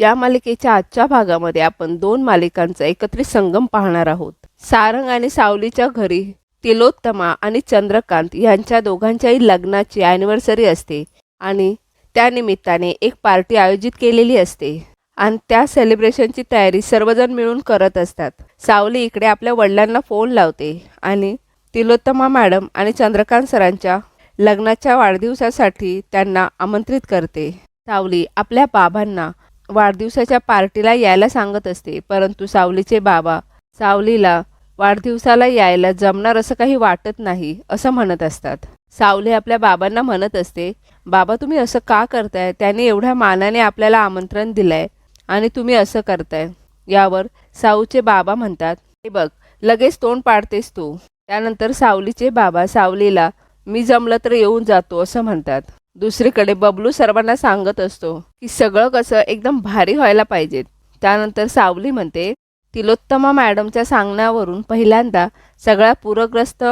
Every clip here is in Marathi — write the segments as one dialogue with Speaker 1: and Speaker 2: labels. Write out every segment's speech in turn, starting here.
Speaker 1: या मालिकेच्या आजच्या भागामध्ये आपण दोन मालिकांचा एकत्रित संगम पाहणार आहोत। सारंग आणि सावलीच्या घरी तिलोत्तमा आणि चंद्रकांत यांच्या दोघांच्याही लग्नाची ॲनिव्हर्सरी असते आणि त्या निमित्ताने एक पार्टी आयोजित केलेली असते आणि त्या सेलिब्रेशनची तयारी सर्वजण मिळून करत असतात। सावली इकडे आपल्या वडिलांना फोन लावते आणि तिलोत्तमा मॅडम आणि चंद्रकांत सरांच्या लग्नाच्या वाढदिवसासाठी त्यांना आमंत्रित करते। सावली आपल्या बाबांना वाढदिवसाच्या पार्टीला यायला सांगत असते, परंतु सावलीचे बाबा सावलीला वाढदिवसाला यायला जमणार असं काही वाटत नाही असं म्हणत असतात। सावली आपल्या बाबांना म्हणत असते, बाबा तुम्ही असं का करताय? त्यांनी एवढ्या मानाने आपल्याला आमंत्रण दिलंय आणि तुम्ही असं करताय। यावर साऊचे बाबा म्हणतात, हे बघ लगेच तोंड पाडतेस तू। त्यानंतर सावलीचे बाबा सावलीला मी जमलं तर येऊन जातो असं म्हणतात। दुसरीकडे बबलू सर्वांना सांगत असतो की सगळं कसं एकदम भारी व्हायला पाहिजे। त्यानंतर सावली म्हणते, तिलोत्तमा मॅडमच्या सांगण्यावरून पहिल्यांदा सगळ्या पूरग्रस्त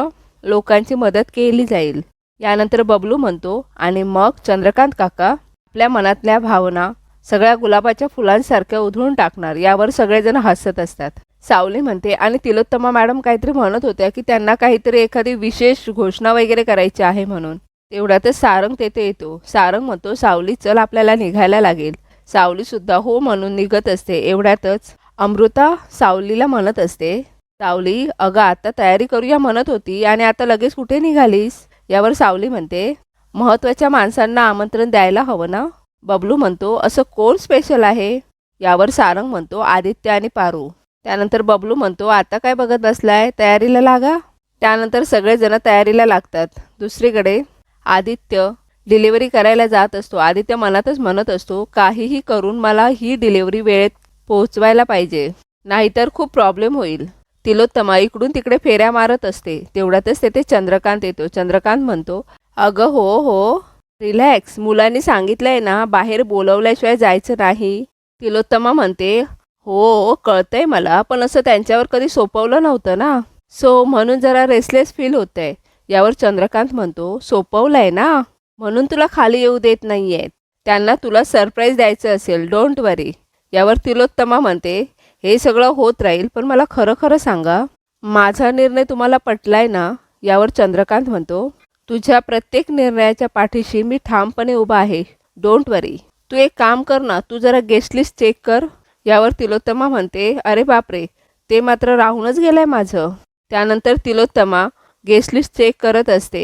Speaker 1: लोकांची मदत केली जाईल। यानंतर बबलू म्हणतो, आणि मग चंद्रकांत काका आपल्या मनातल्या भावना सगळ्या गुलाबाच्या फुलांसारख्या उधळून टाकणार। यावर सगळेजण हसत असतात। सावली म्हणते, आणि तिलोत्तमा मॅडम काहीतरी म्हणत होत्या की त्यांना काहीतरी एखादी विशेष घोषणा वगैरे करायची आहे म्हणून। तेवढ्यातच सारंग तेथे येतो। सारंग म्हणतो, सावली चल आपल्याला निघायला लागेल। सावली सुद्धा हो म्हणून निघत असते। एवढ्यातच अमृता सावलीला म्हणत असते, सावली अगं आता तयारी करूया म्हणत होती आणि आता लगेच कुठे निघालीस? यावर सावली म्हणते, महत्त्वाच्या माणसांना आमंत्रण द्यायला हवं ना। बबलू म्हणतो, असं कोण स्पेशल आहे? यावर सारंग म्हणतो, आदित्य आणि पारू। त्यानंतर बबलू म्हणतो, आता काय बघत बसलाय, तयारीला लागा। त्यानंतर सगळेजण तयारीला लागतात। दुसरीकडे आदित्य डिलिव्हरी करायला जात असतो। आदित्य मनातच म्हणत असतो, काहीही करून मला ही डिलिव्हरी वेळेत पोहोचवायला पाहिजे, नाहीतर खूप प्रॉब्लेम होईल। तिलोत्तमा इकडून तिकडे फेऱ्या मारत असते। तेवढ्यातच तेथे चंद्रकांत येतो। चंद्रकांत म्हणतो, अगं हो रिलॅक्स, मुलांनी सांगितलंय ना बाहेर बोलवल्याशिवाय जायचं नाही। तिलोत्तमा म्हणते, हो कळतंय मला, पण असं त्यांच्यावर कधी सोपवलं नव्हतं ना, सो म्हणून जरा रेसलेस फील होतंय। यावर चंद्रकांत म्हणतो, सोपवलंय ना म्हणून तुला खाली येऊ देत नाहीयेत, त्यांना तुला सरप्राईज द्यायचं असेल, डोंट वरी। यावर तिलोत्तमा म्हणते, हे सगळं होत राहील, पण मला खरं खरं सांगा, माझा निर्णय तुम्हाला पटलाय ना? यावर चंद्रकांत म्हणतो, तुझ्या प्रत्येक निर्णयाच्या पाठीशी मी ठामपणे उभा आहे, डोंट वरी। तू एक काम कर ना, तू जरा गेस्ट लिस्ट चेक कर। यावर तिलोत्तमा म्हणते, अरे बापरे, ते मात्र राहूनच गेलंय माझं। त्यानंतर तिलोत्तमा गेस्ट लिस्ट चेक करत असते।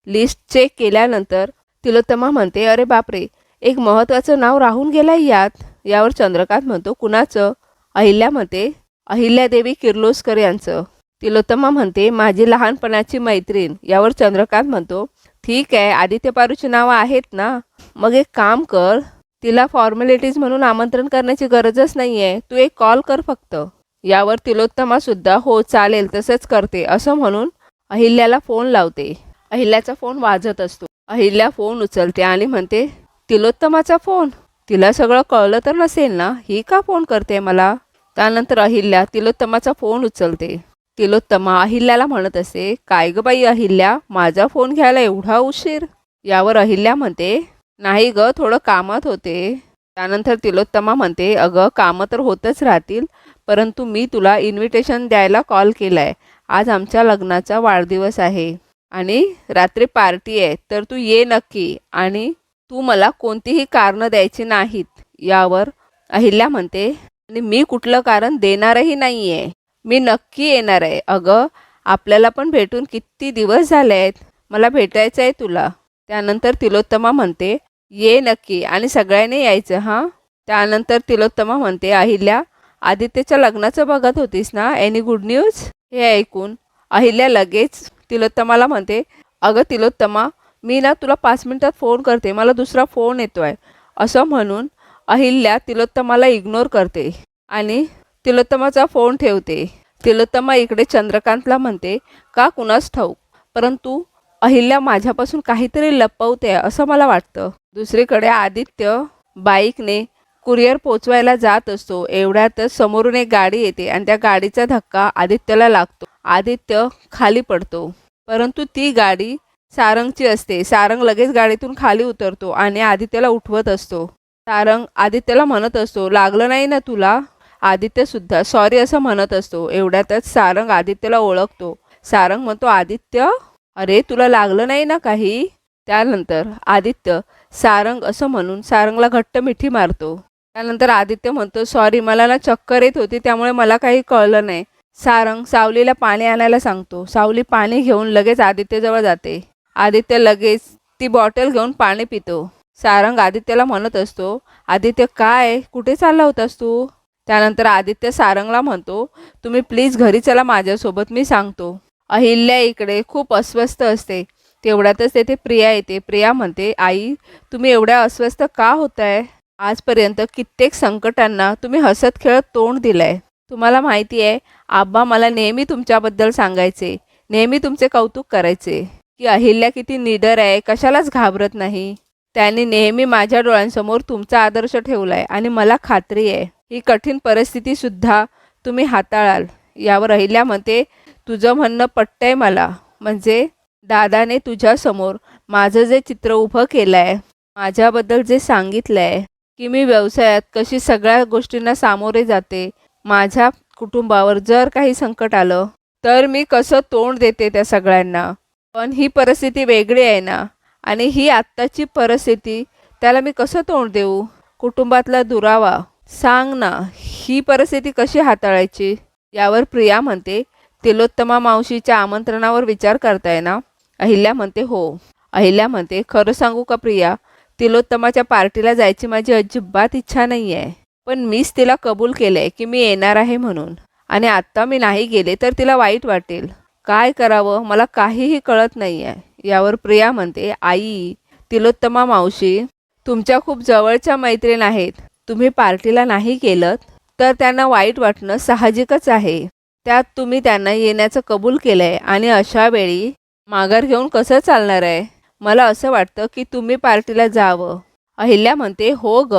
Speaker 1: लिस्ट चेक केल्यानंतर तिलोत्तमा म्हणते, अरे बापरे, एक महत्त्वाचं नाव राहून गेलंय यात। यावर चंद्रकांत म्हणतो, कुणाचं? अहिल्या म्हणते, अहिल्यादेवी किर्लोस्कर यांचं। तिलोत्तमा म्हणते, माझी लहानपणाची मैत्रीण। यावर चंद्रकांत म्हणतो, ठीक आहे, आदित्य पारूची नावं आहेत ना, मग एक काम कर, तिला फॉर्मॅलिटीज म्हणून आमंत्रण करण्याची गरजच नाही आहे, तू एक कॉल कर फक्त। यावर तिलोत्तमा सुद्धा हो चालेल तसंच करते असं म्हणून अहिल्याला फोन लावते। अहिल्याचा फोन वाजत असतो। अहिल्या फोन उचलते आणि म्हणते, तिलोत्तमाचा फोन, तिला सगळं कळलं तर नसेल ना, ही का फोन करते मला? त्यानंतर अहिल्या तिलोत्तमाचा फोन उचलते। तिलोत्तमा अहिल्याला म्हणत असते, काय ग बाई अहिल्या, माझा फोन घ्यायला एवढा उशीर? यावर अहिल्या म्हणते, नाही ग थोडं कामात होते। त्यानंतर तिलोत्तमा म्हणते, अगं कामं तर होतच राहतील, परंतु मी तुला इन्व्हिटेशन द्यायला कॉल केलाय। आज आमच्या लग्नाचा वाढदिवस आहे आणि रात्री पार्टी आहे, तर तू ये नक्की आणि तू मला कोणतीही कारणं द्यायची नाहीत। यावर अहिल्या म्हणते, आणि मी कुठलं कारण देणारही नाही आहे, मी नक्की येणार आहे। अगं आपल्याला पण भेटून किती दिवस झाले आहेत, मला भेटायचं आहे तुला। त्यानंतर तिलोत्तमा म्हणते, ये नक्की आणि सगळ्यांनी यायचं हां। त्यानंतर तिलोत्तमा म्हणते, अहिल्या आदित्यच्या लग्नाचं बघत होतीस ना, एनी गुड न्यूज? हे ऐकून अहिल्या लगेच तिलोत्तमाला म्हणते, अगं तिलोत्तमा, मी ना तुला 5 मिनिटात फोन करते, मला दुसरा फोन येतो आहे। असं म्हणून अहिल्या तिलोत्तमाला इग्नोर करते आणि तिलोत्तमाचा फोन ठेवते। तिलोत्तमा इकडे चंद्रकांतला म्हणते, का कुणास ठाऊक, परंतु अहिल्या माझ्यापासून काहीतरी लपवते असं मला वाटतं। दुसरीकडे आदित्य बाईकने कुरिअर पोचवायला जात असतो। एवढ्यातच समोरून एक गाडी येते आणि त्या गाडीचा धक्का आदित्यला लागतो। आदित्य खाली पडतो, परंतु ती गाडी सारंगची असते। सारंग लगेच गाडीतून खाली उतरतो आणि आदित्यला उठवत असतो। सारंग आदित्यला म्हणत असतो, लागलं नाही ना तुला? आदित्य सुद्धा सॉरी असं म्हणत असतो. एवढ्यातच सारंग आदित्यला ओळखतो. सारंग म्हणतो, आदित्य, अरे तुला लागलं नाही ना काही? त्यानंतर आदित्य सारंग असं म्हणून सारंगला घट्ट मिठी मारतो. त्यानंतर आदित्य म्हणतो, सॉरी, मला ना चक्कर येत होती त्यामुळे मला काही कळलं नाही. सारंग सावलीला पाणी आणायला सांगतो. सावली पाणी घेऊन लगेच आदित्यजवळ जाते. आदित्य लगेच ती बॉटल घेऊन पाणी पितो. सारंग आदित्यला म्हणत असतो, आदित्य काय, कुठे चालला होतास तू? त्यानंतर आदित्य सारंगला म्हणतो, तुम्ही प्लीज घरी चला माझ्यासोबत, मी सांगतो. अहिल्या इकडे खूप अस्वस्थ असते. तेवढ्यातच तेथे प्रिया येते. प्रिया म्हणते, आई, तुम्ही एवढ्या अस्वस्थ का होताय? आजपर्यंत कित्येक संकटांना तुम्ही हसत खेळत तोंड दिलंय. तुम्हाला माहिती आहे, आब्बा मला नेहमी तुमच्याबद्दल सांगायचे, नेहमी तुमचे कौतुक करायचे की अहिल्या किती निडर आहे, कशालाच घाबरत नाही. त्यांनी नेहमी माझ्या डोळ्यांसमोर तुमचा आदर्श ठेवलाय आणि मला खात्री आहे ही कठीण परिस्थितीसुद्धा तुम्ही हाताळाल. यावर अहिल्या म्हणते, तुझं म्हणणं पटतंय मला. म्हणजे दादाने तुझ्यासमोर माझं जे चित्र उभं केलं आहे, माझ्याबद्दल जे सांगितलं आहे की मी व्यवसायात कशी सगळ्या गोष्टींना सामोरे जाते, माझ्या कुटुंबावर जर काही संकट आलं तर मी कसं तोंड देते त्या सगळ्यांना. पण ही परिस्थिती वेगळी आहे ना, आणि ही आत्ताची परिस्थिती, त्याला मी कसं तोंड देऊ? कुटुंबातला दुरावा, सांग ना, ही परिस्थिती कशी हाताळायची? यावर प्रिया म्हणते, तिलोत्तमा मावशीच्या आमंत्रणावर विचार करताय ना? अहिल्या म्हणते, हो. अहिल्या म्हणते, खरं सांगू का प्रिया, तिलोत्तमाच्या पार्टीला जायची माझी अजिबात इच्छा नाही आहे. पण मीच तिला कबूल केलं आहे की मी येणार आहे म्हणून, आणि आत्ता मी नाही गेले तर तिला वाईट वाटेल. काय करावं मला काहीही कळत नाही आहे. यावर प्रिया म्हणते, आई, तिलोत्तमा मावशी तुमच्या खूप जवळच्या मैत्रीण आहेत. तुम्ही पार्टीला नाही गेलत तर त्यांना वाईट वाटणं साहजिकच आहे. त्यात तुम्ही त्यांना येण्याचं कबूल केलं आहे, आणि अशा वेळी माघार घेऊन कसं चालणार आहे? मला असं वाटतं की तुम्ही पार्टीला जावं. अहिल्या म्हणते, हो ग,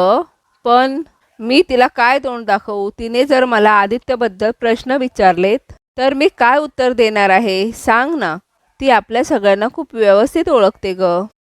Speaker 1: पण मी तिला काय तोंड दाखवू? तिने जर मला आदित्यबद्दल प्रश्न विचारलेत तर मी काय उत्तर देणार आहे? सांग ना. ती आपल्या सगळ्यांना खूप व्यवस्थित ओळखते ग.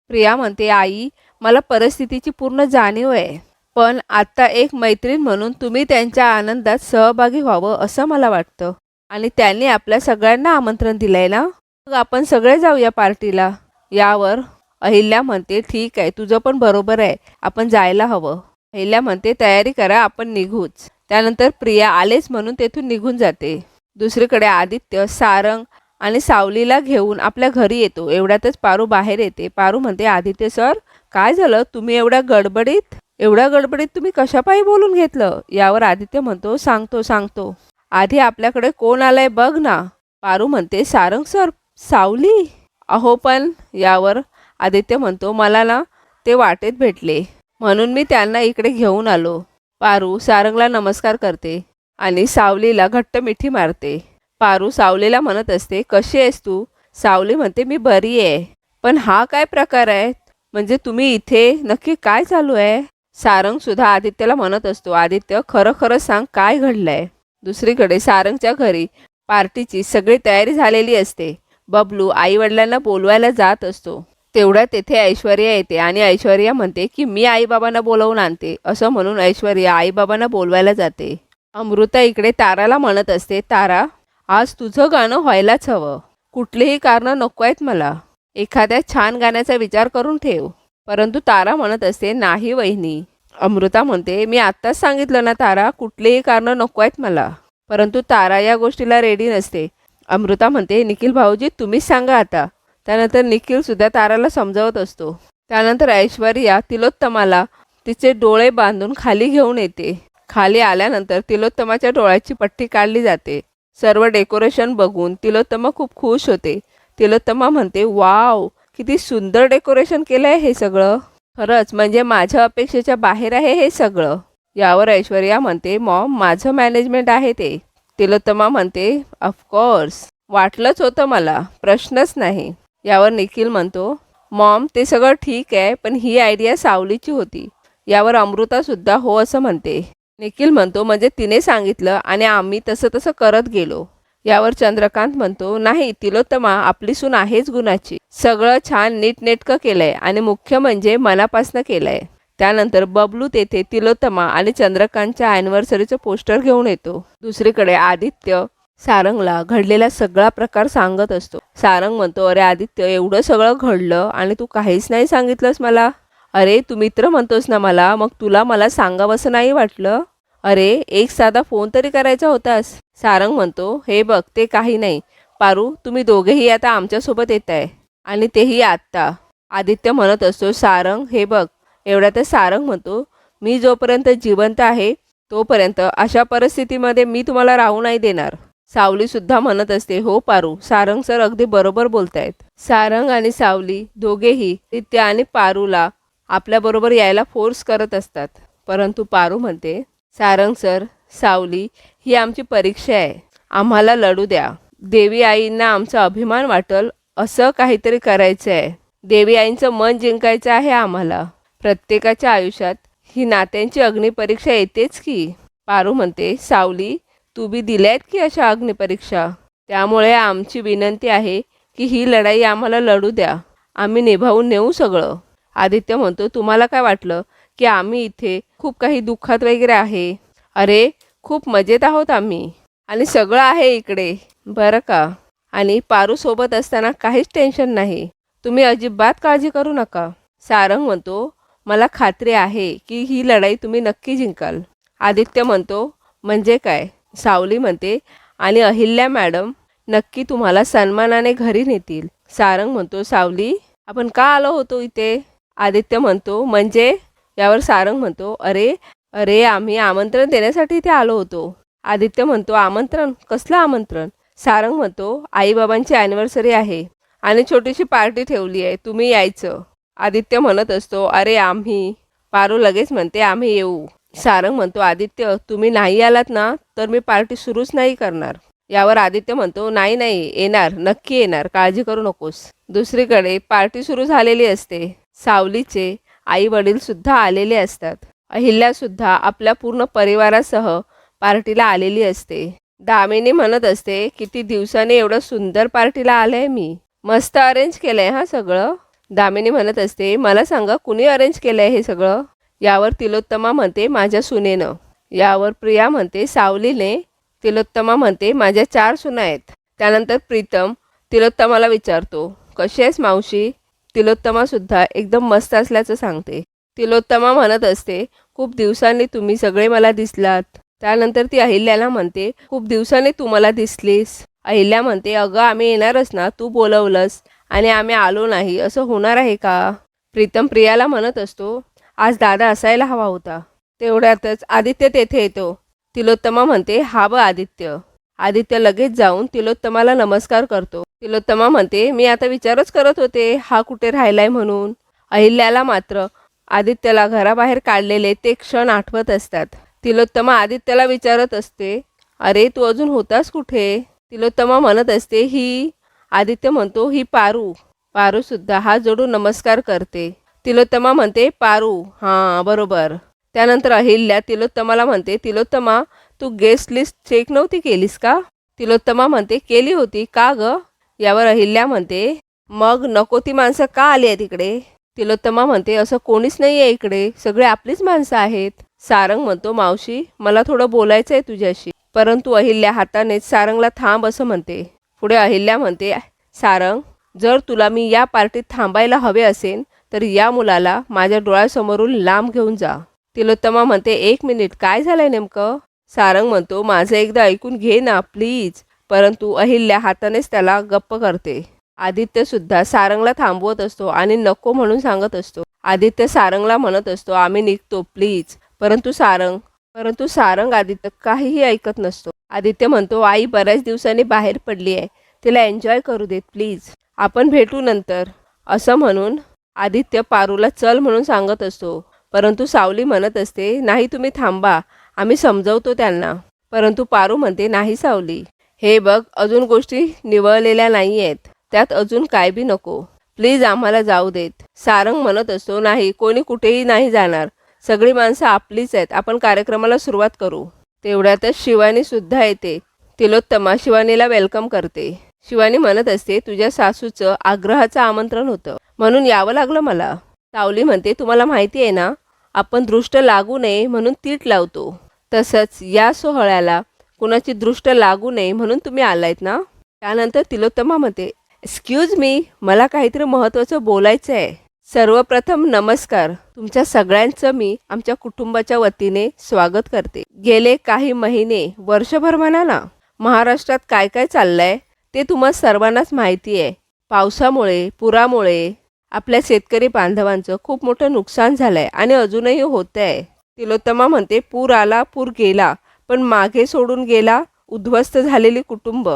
Speaker 1: प्रिया म्हणते, आई, मला परिस्थितीची पूर्ण जाणीव आहे, पण आता एक मैत्रीण म्हणून तुम्ही त्यांच्या आनंदात सहभागी व्हावं असं मला वाटतं. आणि त्यांनी आपल्या सगळ्यांना आमंत्रण दिलंय ना, मग आपण सगळे जाऊया पार्टीला. यावर अहिल्या म्हणते, ठीक आहे, तुझं पण बरोबर आहे, आपण जायला हवं. अहिल्या म्हणते, तयारी करा, आपण निघूच. त्यानंतर प्रिया आलेच म्हणून तेथून निघून जाते. दुसरीकडे आदित्य सारंग आणि सावलीला घेऊन आपल्या घरी येतो. एवढ्यातच पारू बाहेर येते. पारू म्हणते, आदित्य सर, काय झालं? तुम्ही एवढ्या गडबडीत तुम्ही कशापायी बोलून घेतलं? यावर आदित्य म्हणतो, सांगतो. आधी आपल्याकडे कोण आलंय बघ ना. पारू म्हणते, सारंग सर, सावली. अहो पण. यावर आदित्य म्हणतो, मला ना ते वाटेत भेटले म्हणून मी त्यांना इकडे घेऊन आलो. पारू सारंगला नमस्कार करते आणि सावलीला घट्ट मिठी मारते. पारू सावलीला म्हणत असते, कशी आहेस तू? सावली म्हणते, मी बरी आहे. पण हा काय प्रकार आहे? म्हणजे तुम्ही इथे नक्की काय चालू आहे? सारंग सुद्धा आदित्यला म्हणत असतो, आदित्य, खरं सांग, काय घडलंय? दुसरीकडे सारंगच्या घरी पार्टीची सगळी तयारी झालेली असते. बबलू आईवडिलांना बोलवायला जात असतो. तेवढ्या तेथे ऐश्वर्या येते आणि ऐश्वर्या म्हणते की मी आईबाबांना बोलवून आणते. असं म्हणून ऐश्वर्या आईबाबांना बोलवायला जाते. अमृता इकडे ताराला म्हणत असते, तारा, आज तुझं गाणं व्हायलाच हवं. कुठलीही कारणं नको आहेत मला. एखाद्या छान गाण्याचा विचार करून ठेव. परंतु तारा म्हणत असते, नाही वहिनी. अमृता म्हणते, मी आत्ताच सांगितलं ना तारा, कुठलीही कारणं नको आहेत मला. परंतु तारा या गोष्टीला रेडी नसते. अमृता म्हणते, निखिल भाऊजी, तुम्हीच सांगा आता. त्यानंतर निखिल सुद्धा ताराला समजावत असतो. त्यानंतर ऐश्वर्या तिलोत्तमाला तिचे डोळे बांधून खाली घेऊन येते. खाली आल्यानंतर तिलोत्तमाच्या डोळ्याची पट्टी काढली जाते. सर्व डेकोरेशन बघून तिलोत्तमा खूप खुश होते. तिलोत्तमा म्हणते, वाव, किती सुंदर डेकोरेशन केलं आहे हे सगळं. खरंच म्हणजे माझ्या अपेक्षेच्या बाहेर आहे हे सगळं. यावर ऐश्वर्या म्हणते, मॉम, माझं मॅनेजमेंट आहे ते. तिलोत्तमा म्हणते, ऑफकोर्स, वाटलंच होतं मला, प्रश्नच नाही. यावर निखिल म्हणतो, मॉम, ते सगळं ठीक आहे, पण ही आयडिया सावलीची होती. यावर अमृता सुद्धा हो असं म्हणते. निखिल म्हणतो, म्हणजे तिने सांगितलं आणि आम्ही तसं करत गेलो. यावर चंद्रकांत म्हणतो, नाही तिलोत्तमा, आपली सून आहेच गुणाची. सगळं छान नीटनेटकं केलंय आणि मुख्य म्हणजे मनापासनं केलंय. त्यानंतर बबलू तेथे तिलोत्तमा आणि चंद्रकांतच्या ॲनिव्हर्सरीचं पोस्टर घेऊन येतो. दुसरीकडे आदित्य सारंगला घडलेला सगळा प्रकार सांगत असतो. सारंग म्हणतो, अरे आदित्य, एवढं सगळं घडलं आणि तू काहीच नाही सांगितलंस मला. अरे तू मित्र म्हणतोस ना मला, मग तुला मला सांगावंसं नाही वाटलं? अरे एक साधा फोन तरी करायचा होतास. सारंग म्हणतो, हे बघ ते काही नाही पारू, तुम्ही दोघेही आता आमच्यासोबत येत आहे आणि तेही आत्ता. आदित्य म्हणत असतो, सारंग हे बघ. एवढ्यातच सारंग म्हणतो, मी जोपर्यंत जिवंत आहे तोपर्यंत अशा परिस्थितीमध्ये मी तुम्हाला राहू नाही देणार. सावलीसुद्धा म्हणत असते, हो पारू, सारंग सर अगदी बरोबर बोलतायत. सारंग आणि सावली दोघेही आदित्य आणि पारूला आपल्याबरोबर यायला फोर्स करत असतात. परंतु पारू म्हणते, सारंग सर, सावली, ही आमची परीक्षा आहे, आम्हाला लढू द्या. देवी आईंना आमचा अभिमान वाटेल असं काहीतरी करायचं आहे. देवी आईंचं मन जिंकायचं आहे आम्हाला. प्रत्येकाच्या आयुष्यात ही नात्यांची अग्निपरीक्षा येतेच की. पारू म्हणते, सावली, तू बी दिल्यात की अशा अग्निपरीक्षा. त्यामुळे आमची विनंती आहे की ही लढाई आम्हाला लढू द्या, आम्ही निभावून नेऊ सगळं. आदित्य म्हणतो, तुम्हाला काय वाटलं की आम्ही इथे खूप काही दुःखात वगैरे आहे? अरे खूप मजेत आहोत आम्ही आणि सगळं आहे इकडे बरं का. आणि पारूसोबत असताना काहीच टेन्शन नाही, तुम्ही अजिबात काळजी करू नका. सारंग म्हणतो, मला खात्री आहे की ही लढाई तुम्ही नक्की जिंकाल. आदित्य म्हणतो, म्हणजे काय? सावली म्हणते, आणि अहिल्या मॅडम नक्की तुम्हाला सन्मानाने घरी नेतील. सारंग म्हणतो, सावली, आपण का आलो होतो इथे? आदित्य म्हणतो, म्हणजे? यावर सारंग म्हणतो, अरे अरे आम्ही आमंत्रण देण्यासाठी इथे आलो होतो. आदित्य म्हणतो, आमंत्रण? कसलं आमंत्रण? सारंग म्हणतो, आईबाबांची ॲनिव्हर्सरी आहे आणि छोटीशी पार्टी ठेवली आहे, तुम्ही यायचं. आदित्य म्हणत असतो, अरे आम्ही. पारू लगेच म्हणते, आम्ही येऊ. सारंग म्हणतो, आदित्य, तुम्ही नाही आलात ना तर मी पार्टी सुरूच नाही करणार. यावर आदित्य म्हणतो, नाही नाही, येणार, नक्की येणार, काळजी करू नकोस. दुसरीकडे पार्टी सुरू झालेली असते. सावलीचे आई वडील सुद्धा आलेले असतात. अहिल्यासुद्धा आपल्या पूर्ण परिवारासह पार्टीला आलेली असते. दामिनी म्हणत असते, किती दिवसांनी एवढं सुंदर पार्टीला आलंय मी, मस्त अरेंज केलंय हा सगळं. दामिनी म्हणत असते, मला सांगा कुणी अरेंज केलंय हे सगळं? यावर तिलोत्तमा म्हणते, माझ्या सुनेनं. यावर प्रिया म्हणते, सावलीने. तिलोत्तमा म्हणते, माझ्या 4 सुना आहेत. त्यानंतर प्रीतम तिलोत्तमाला विचारतो, कशी आहेस मावशी? तिलोत्तमासुद्धा एकदम मस्त असल्याचं सांगते. तिलोत्तमा म्हणत असते, खूप दिवसांनी तुम्ही सगळे मला दिसलात. त्यानंतर ती अहिल्याला म्हणते, खूप दिवसांनी तू मला दिसलीस. अहिल्या म्हणते, अगं आम्ही येणारच ना, तू बोलवलंस आणि आम्ही आलो नाही, असं होणार आहे का? प्रीतम प्रियाला म्हणत असतो, आज दादा असायला हवा होता. तेवढ्यातच आदित्य तेथे येतो. तिलोत्तमा म्हणते, हा बघ आदित्य. आदित्य लगेच जाऊन तिलोत्तमाला नमस्कार करतो. तिलोत्तमा म्हणते, मी आता विचारच करत होते हा कुठे राहिलाय म्हणून. अहिल्याला मात्र आदित्यला घराबाहेर काढलेले ते क्षण आठवत असतात. तिलोत्तमा आदित्यला विचारत असते, अरे तू अजून होतास कुठे? तिलोत्तमा म्हणत असते, ही. आदित्य म्हणतो, ही पारू. पारूसुद्धा हात जोडून नमस्कार करते. तिलोत्तमा म्हणते, पारू, हां बरोबर. त्यानंतर अहिल्या तिलोत्तमाला म्हणते, तिलोत्तमा, तू गेस्ट लिस्ट चेक नव्हती केलीस का? तिलोत्तमा म्हणते, केली होती, का गं? यावर अहिल्या म्हणते, मग नको ती माणसं का आली आहेत इकडे? तिलोत्तमा म्हणते, असं कोणीच नाही आहे इकडे, सगळे आपलीच माणसं आहेत. सारंग म्हणतो, मावशी, मला थोडं बोलायचं आहे तुझ्याशी. परंतु अहिल्या हातानेच सारंगला थांब असं म्हणते. पुढे अहिल्या म्हणते, सारंग, जर तुला मी या पार्टीत थांबायला हवे असेल तर या मुलाला माझ्या डोळ्यासमोरून लांब घेऊन जा. तिलोत्तमा म्हणते, 1 मिनिट, काय झालंय नेमकं? सारंग म्हणतो, माझं एकदा ऐकून घे ना प्लीज. परंतु अहिल्या हातानेच त्याला गप्प करते. आदित्यसुद्धा सारंगला थांबवत असतो आणि नको म्हणून सांगत असतो. आदित्य सारंगला म्हणत असतो, आम्ही निघतो प्लीज. परंतु सारंग आदित्य काहीही ऐकत नसतो. आदित्य म्हणतो, आई बऱ्याच दिवसांनी बाहेर पडली आहे, तिला एन्जॉय करू देत प्लीज, आपण भेटू नंतर. असं म्हणून आदित्य पारूला चल म्हणून सांगत असतो. परंतु सावली म्हणत असते, नाही तुम्ही थांबा, आम्ही समजवतो त्यांना. परंतु पारू म्हणते, नाही सावली, हे बघ, अजून गोष्टी निवळलेल्या नाही आहेत, त्यात अजून काय बी नको, प्लीज आम्हाला जाऊ देत. सारंग म्हणत असतो, नाही, कोणी कुठेही नाही जाणार, सगळी माणसं आपलीच आहेत, आपण कार्यक्रमाला सुरुवात करू. तेवढ्यातच शिवानी सुद्धा येते. तिलोत्तमा शिवानीला वेलकम करते. शिवानी म्हणत असते, तुझ्या सासूचं आग्रहाचं आमंत्रण होतं म्हणून यावं लागलं मला. सावली म्हणते, तुम्हाला माहिती आहे ना, आपण दृष्ट लागू नये म्हणून तीट लावतो. तसंच या सोहळ्याला कुणाची दृष्ट लागू नये म्हणून तुम्ही आलायत ना. त्यानंतर तिलोत्तमा म्हणते, एक्सक्यूज मी, मला काहीतरी महत्त्वाचं बोलायचं आहे. सर्वप्रथम नमस्कार. तुमच्या सगळ्यांचं मी आमच्या कुटुंबाच्या वतीने स्वागत करते. गेले काही महिने, वर्षभर म्हणा ना, महाराष्ट्रात काय काय चाललंय ते तुम्हा सर्वांनाच माहिती आहे. पावसामुळे, पुरामुळे आपल्या शेतकरी बांधवांचं खूप मोठं नुकसान झालंय आणि अजूनही होत आहे. तिलोत्तमा म्हणते, पूर आला, पूर गेला, पण मागे सोडून गेला उद्ध्वस्त झालेली कुटुंब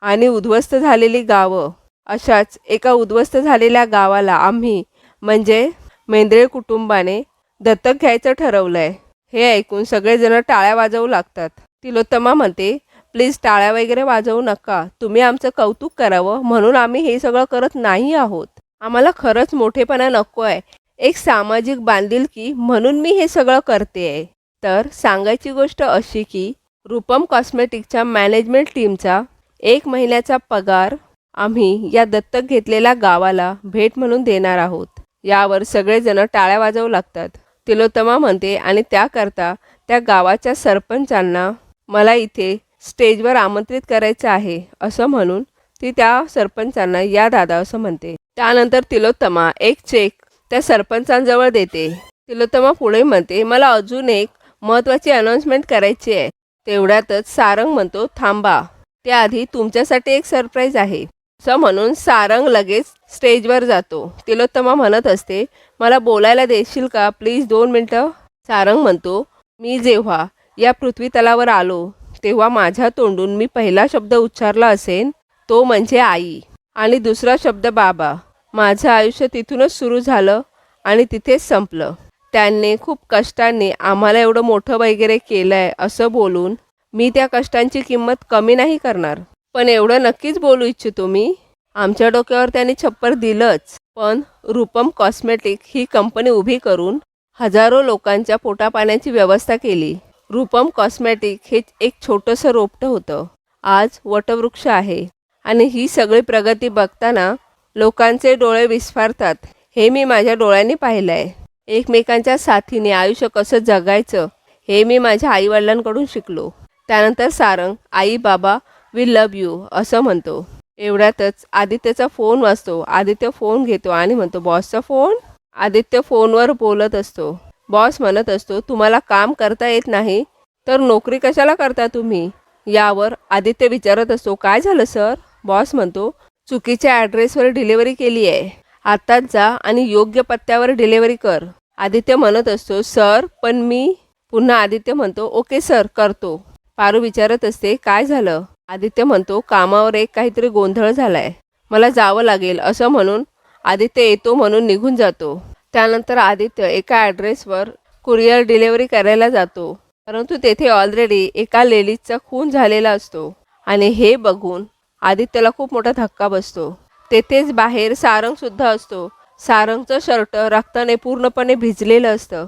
Speaker 1: आणि उद्ध्वस्त झालेली गावं. अशाच एका उद्ध्वस्त झालेल्या गावाला आम्ही म्हणजे मेंद्रे कुटुंबाने दत्तक घ्यायचं ठरवलंय. हे ऐकून सगळेजण टाळ्या वाजवू लागतात. तिलोत्तमा म्हणते, प्लीज टाळ्या वगैरे वाजवू नका. तुम्ही आमचं कौतुक करावं म्हणून आम्ही हे सगळं करत नाही आहोत. आम्हाला खरंच मोठेपणा नको आहे, एक सामाजिक बांधिलकी म्हणून मी हे सगळं करते आहे. तर सांगायची गोष्ट अशी की रूपम कॉस्मेटिकच्या मॅनेजमेंट टीमचा 1 महिन्याचा पगार आम्ही या दत्तक घेतलेल्या गावाला भेट म्हणून देणार आहोत. यावर सगळेजण टाळ्या वाजवू लागतात. तिलोत्तमा म्हणते, आणि त्याकरता त्या गावाच्या सरपंचांना मला इथे स्टेजवर आमंत्रित करायचं आहे असं म्हणून ती त्या सरपंचांना या दादा असं म्हणते. त्यानंतर तिलोत्तमा एक चेक त्या सरपंचांजवळ देते. तिलोत्तमा पुढे म्हणते, मला अजून एक महत्त्वाची अनाउन्समेंट करायची आहे. तेवढ्यातच सारंग म्हणतो, थांबा, त्याआधी तुमच्यासाठी एक सरप्राईज आहे असं म्हणून सारंग लगेच स्टेजवर जातो. तिलोत्तमा म्हणत असते, मला बोलायला देशील का प्लीज 2 मिनटं. सारंग म्हणतो, मी जेव्हा या पृथ्वी तलावर आलो तेव्हा माझ्या तोंडून मी पहिला शब्द उच्चारला असेल तो म्हणजे आई आणि दुसरा शब्द बाबा. माझं आयुष्य तिथूनच सुरू झालं आणि तिथेच संपलं. त्यांनी खूप कष्टांनी आम्हाला एवढं मोठं वगैरे केलं आहे असं बोलून मी त्या कष्टांची किंमत कमी नाही करणार. पण एवढं नक्कीच बोलू इच्छितो मी, आमच्या डोक्यावर त्यांनी छप्पर दिलंच, पण रूपम कॉस्मेटिक ही कंपनी उभी करून हजारो लोकांच्या पोटापाण्याची व्यवस्था केली. रूपम कॉस्मेटिक हे एक छोटंसं रोपटं होतं, आज वटवृक्ष आहे. आणि ही सगळी प्रगती बघताना लोकांचे डोळे विस्फारतात. हे मी माझ्या डोळ्यांनी पाहिलं आहे. एकमेकांच्या साथीने आयुष्य कसं जगायचं हे मी माझ्या आईवडिलांकडून शिकलो. त्यानंतर सारंग, आई बाबा वी लव यू असं म्हणतो. एवढ्यातच आदित्यचा फोन वाजतो. आदित्य फोन घेतो आणि म्हणतो, बॉसचा फोन. आदित्य फोनवर बोलत असतो. बॉस म्हणत असतो, तुम्हाला काम करता येत नाही तर नोकरी कशाला करता तुम्ही. यावर आदित्य विचारत असतो, काय झालं सर. बॉस म्हणतो, चुकीच्या ॲड्रेसवर डिलिव्हरी केली आहे, आत्ताच जा आणि योग्य पत्त्यावर डिलिव्हरी कर. आदित्य म्हणत असतो, सर पण मी. पुन्हा आदित्य म्हणतो, ओके सर करतो. पारू विचारत असते, काय झालं. आदित्य म्हणतो, कामावर एक काहीतरी गोंधळ झालाय, मला जावं लागेल असं म्हणून आदित्य येतो म्हणून निघून जातो. त्यानंतर आदित्य एका ॲड्रेसवर कुरिअर डिलिव्हरी करायला जातो, परंतु तेथे ऑलरेडी एका लेडीजचा खून झालेला असतो आणि हे बघून आदित्यला खूप मोठा धक्का बसतो. तेथेच बाहेर सारंगसुद्धा असतो. सारंगचं शर्ट रक्ताने पूर्णपणे भिजलेलं असतं.